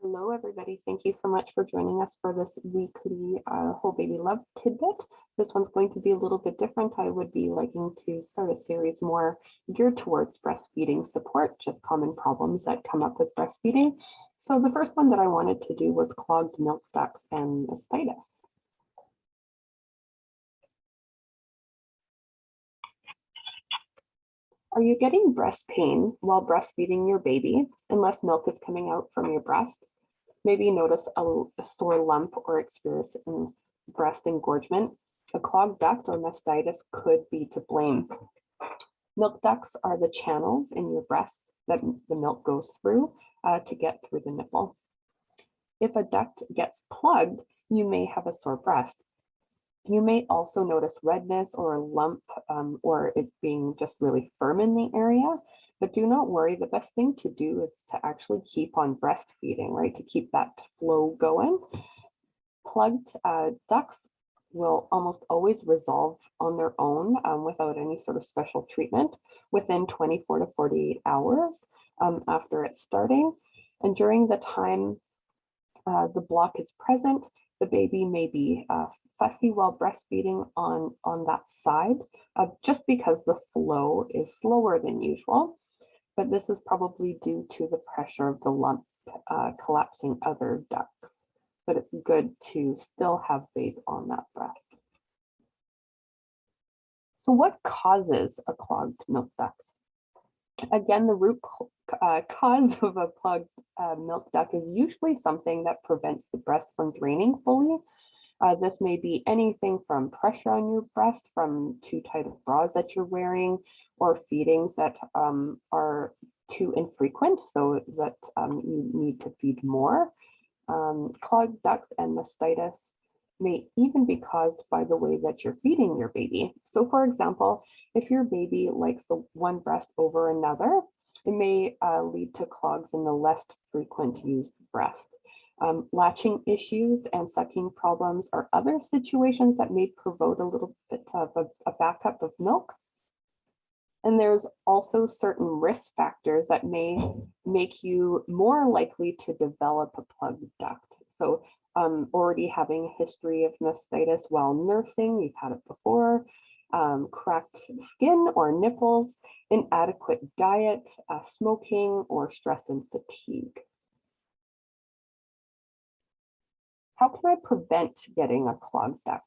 Hello, everybody. Thank you so much for joining us for this weekly Whole Baby Love Tidbit. This one's going to be a little bit different. I would be liking to start a series more geared towards breastfeeding support, just common problems that come up with breastfeeding. So the first one that I wanted to do was clogged milk ducts and mastitis. Are you getting breast pain while breastfeeding your baby unless milk is coming out from your breast? Maybe notice a sore lump or experience in breast engorgement. A clogged duct or mastitis could be to blame. Milk ducts are the channels in your breast that the milk goes through to get through the nipple. If a duct gets plugged, you may have a sore breast. You may also notice redness or a lump or it being just really firm in the area. But do not worry, the best thing to do is to actually keep on breastfeeding, right? To keep that flow going. Plugged ducts will almost always resolve on their own without any sort of special treatment within 24 to 48 hours after it's starting. And during the time the block is present, the baby may be fussy while breastfeeding on that side, just because the flow is slower than usual. But this is probably due to the pressure of the lump collapsing other ducts. But it's good to still have babe on that breast. So what causes a clogged milk duct? Again, the root cause of a clogged milk duct is usually something that prevents the breast from draining fully. This may be anything from pressure on your breast, from too tight of bras that you're wearing, or feedings that are too infrequent so that you need to feed more. Clogged ducts and mastitis may even be caused by the way that you're feeding your baby. So for example, if your baby likes the one breast over another, it may lead to clogs in the less frequent used breast. Latching issues and sucking problems are other situations that may provoke a little bit of a backup of milk. And there's also certain risk factors that may make you more likely to develop a plugged duct. So already having a history of mastitis while nursing, you've had it before, cracked skin or nipples, inadequate diet, smoking, or stress and fatigue. How can I prevent getting a clogged duct?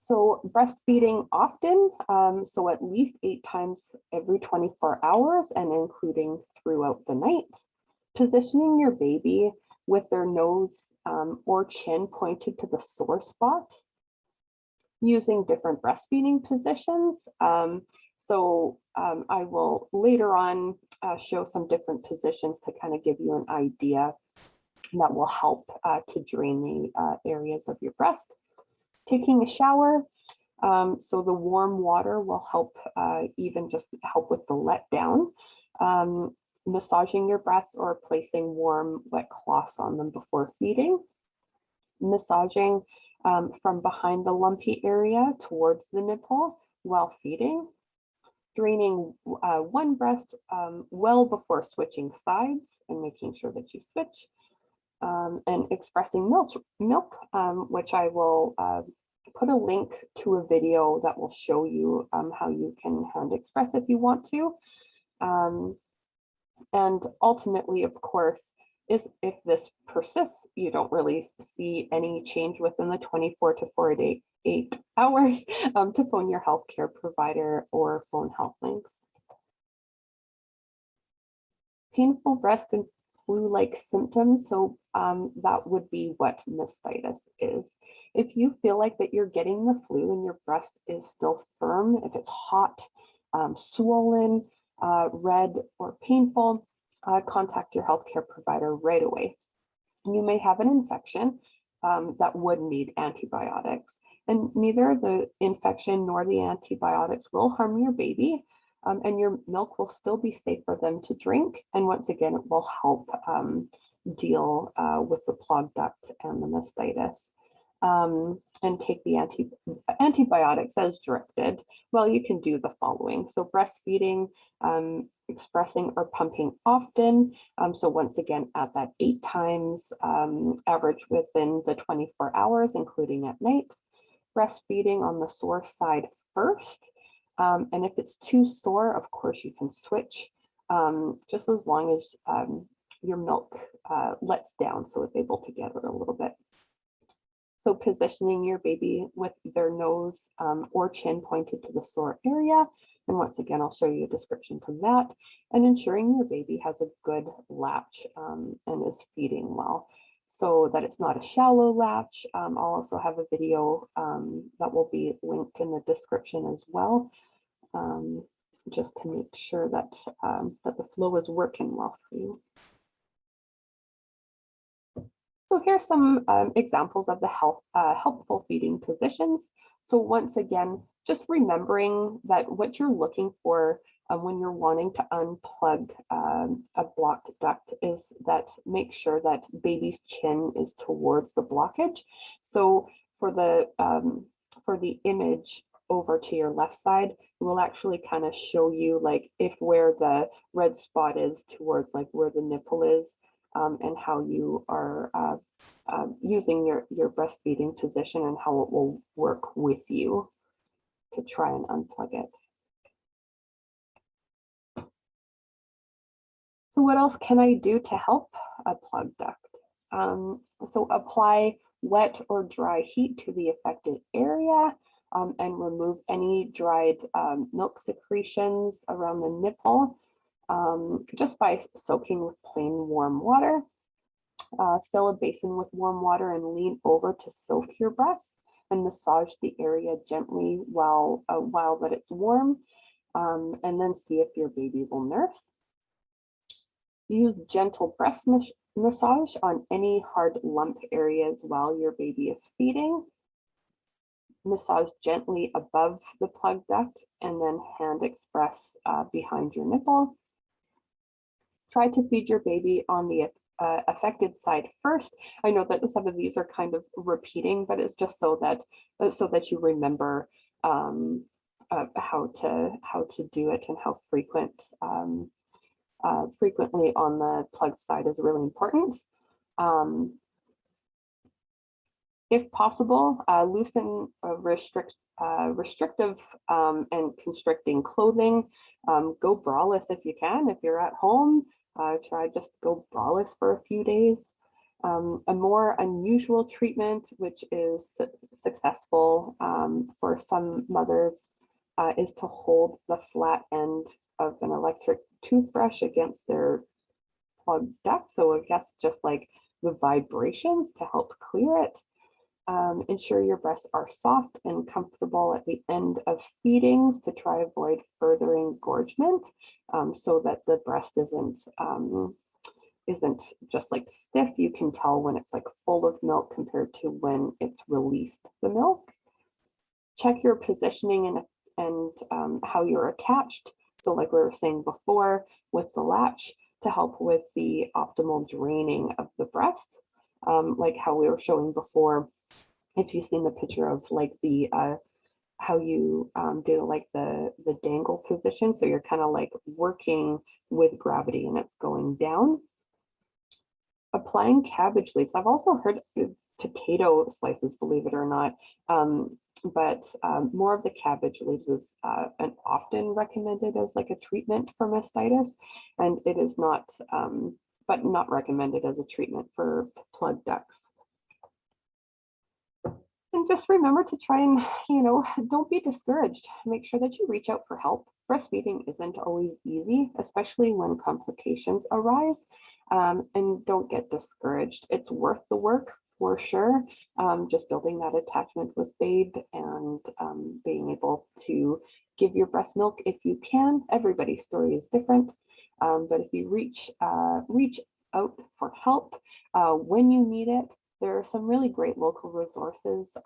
So breastfeeding often, so at least 8 times every 24 hours and including throughout the night. Positioning your baby with their nose or chin pointed to the sore spot. Using different breastfeeding positions. I will later on show some different positions to kind of give you an idea that will help to drain the areas of your breast. Taking a shower, so the warm water will help even just help with the letdown. Massaging your breasts or placing warm wet cloths on them before feeding. Massaging from behind the lumpy area towards the nipple while feeding. Draining one breast well before switching sides and making sure that you switch. And expressing milk, which I will put a link to a video that will show you how you can hand express if you want to. And ultimately, of course, if this persists, you don't really see any change within the 24 to 48 hours to phone your healthcare provider or phone HealthLinks. Painful breast and flu-like symptoms, so that would be what mastitis is. If you feel like that you're getting the flu and your breast is still firm, if it's hot, swollen, red, or painful, contact your healthcare provider right away. You may have an infection that would need antibiotics, and neither the infection nor the antibiotics will harm your baby. And your milk will still be safe for them to drink. And once again, it will help deal with the clogged duct and the mastitis. and take the antibiotics as directed, well, you can do the following. So breastfeeding, expressing or pumping often. So once again, at that 8 times, average within the 24 hours, including at night. Breastfeeding on the sore side first. And if it's too sore, of course, you can switch, just as long as your milk lets down, so it's able to gather a little bit. So positioning your baby with their nose or chin pointed to the sore area. And once again, I'll show you a description to that. And ensuring your baby has a good latch and is feeding well, so that it's not a shallow latch. I'll also have a video that will be linked in the description as well, just to make sure that, that the flow is working well for you. So here's some examples of the helpful feeding positions. So once again, just remembering that what you're looking for when you're wanting to unplug a blocked duct is that make sure that baby's chin is towards the blockage. So for the image over to your left side, it will actually kind of show you like if where the red spot is towards like where the nipple is. And how you are using your breastfeeding position and how it will work with you to try and unplug it. So what else can I do to help a plugged duct? So apply wet or dry heat to the affected area and remove any dried milk secretions around the nipple. Just by soaking with plain warm water. Fill a basin with warm water and lean over to soak your breasts and massage the area gently while that it's warm, and then see if your baby will nurse. Use gentle breast massage on any hard lump areas while your baby is feeding. Massage gently above the plug duct and then hand express behind your nipple. Try to feed your baby on the affected side first. I know that some of these are kind of repeating, but it's just so that you remember how to do it and how frequently on the plug side is really important. If possible, loosen restrictive and constricting clothing. Go braless if you can. If you're at home, try just go braless for a few days. A more unusual treatment, which is successful for some mothers, is to hold the flat end of an electric toothbrush against their plug duct. So I guess just like the vibrations to help clear it. Ensure your breasts are soft and comfortable at the end of feedings to try avoid further engorgement, so that the breast isn't just like stiff. You can tell when it's like full of milk compared to when it's released the milk. Check your positioning and how you're attached. So like we were saying before with the latch, to help with the optimal draining of the breast, like how we were showing before. If you've seen the picture of like the how you do like the dangle position, so you're kind of like working with gravity and it's going down. Applying cabbage leaves. I've also heard potato slices, believe it or not, but more of the cabbage leaves is and often recommended as like a treatment for mastitis, and it is not, but not recommended as a treatment for plug ducts. And just remember to try and, don't be discouraged. Make sure that you reach out for help. Breastfeeding isn't always easy, especially when complications arise. And don't get discouraged. It's worth the work for sure. Just building that attachment with babe and being able to give your breast milk if you can. Everybody's story is different. But if you reach out for help when you need it, there are some really great local resources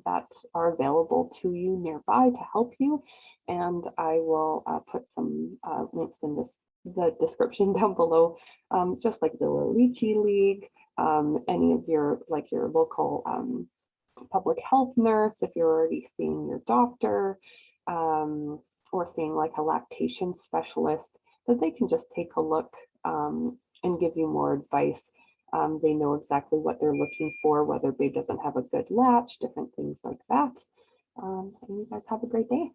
that are available to you nearby to help you. And I will put some links in the description down below, just like the Leche League, any of your local public health nurse, if you're already seeing your doctor, or seeing like a lactation specialist, that they can just take a look and give you more advice. They know exactly what they're looking for, whether babe doesn't have a good latch, different things like that. And you guys have a great day.